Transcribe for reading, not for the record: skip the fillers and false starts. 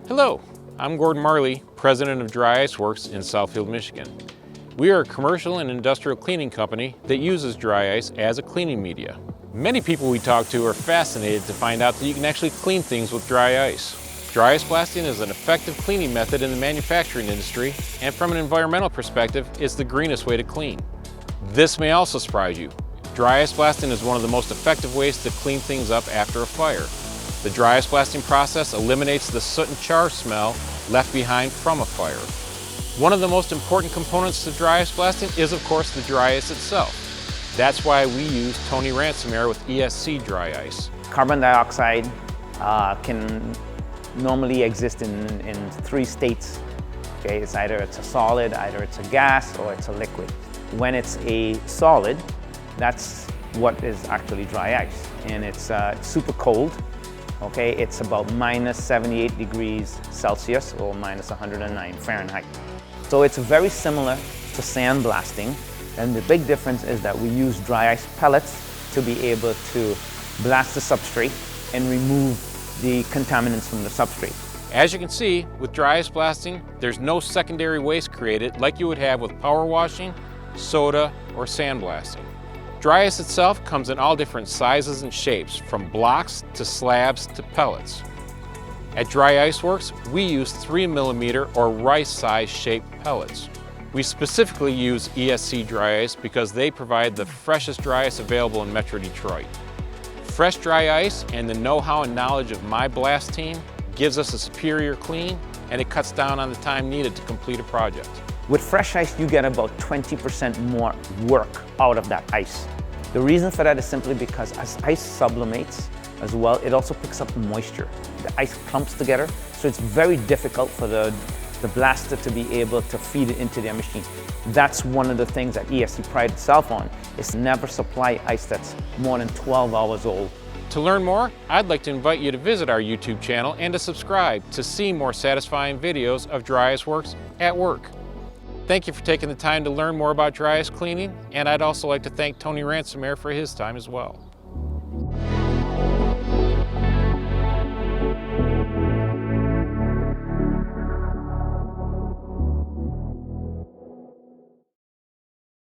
Hello, I'm Gordon Marley, President of Dry Ice Works in Southfield, Michigan. We are a commercial and industrial cleaning company that uses dry ice as a cleaning media. Many people we talk to are fascinated to find out that you can actually clean things with dry ice. Dry ice blasting is an effective cleaning method in the manufacturing industry, and from an environmental perspective, it's the greenest way to clean. This may also surprise you. Dry ice blasting is one of the most effective ways to clean things up after a fire. The dry ice blasting process eliminates the soot and char smell left behind from a fire. One of the most important components to dry ice blasting is, of course, the dry ice itself. That's why we use Tony Ransomware with ESC Dry Ice. Carbon dioxide can normally exist in three states. Okay, it's either a solid, either it's a gas, or it's a liquid. When it's a solid, that's what is actually dry ice, and it's super cold. Okay, it's about minus 78 degrees Celsius or minus 109 Fahrenheit. So it's very similar to sandblasting, and the big difference is that we use dry ice pellets to be able to blast the substrate and remove the contaminants from the substrate. As you can see, with dry ice blasting, there's no secondary waste created like you would have with power washing, soda, or sandblasting. Dry ice itself comes in all different sizes and shapes, from blocks to slabs to pellets. At Dry Ice Works, we use 3mm or rice-size shaped pellets. We specifically use ESC Dry Ice because they provide the freshest dry ice available in Metro Detroit. Fresh dry ice and the know-how and knowledge of my blast team gives us a superior clean, and it cuts down on the time needed to complete a project. With fresh ice, you get about 20% more work out of that ice. The reason for that is simply because as ice sublimates as well, it also picks up moisture. The ice clumps together, so it's very difficult for the blaster to be able to feed it into their machine. That's one of the things that ESC prides itself on, is never supply ice that's more than 12 hours old. To learn more, I'd like to invite you to visit our YouTube channel and to subscribe to see more satisfying videos of Dry Ice Works at work. Thank you for taking the time to learn more about dry ice cleaning, and I'd also like to thank Tony Ransomware for his time as well.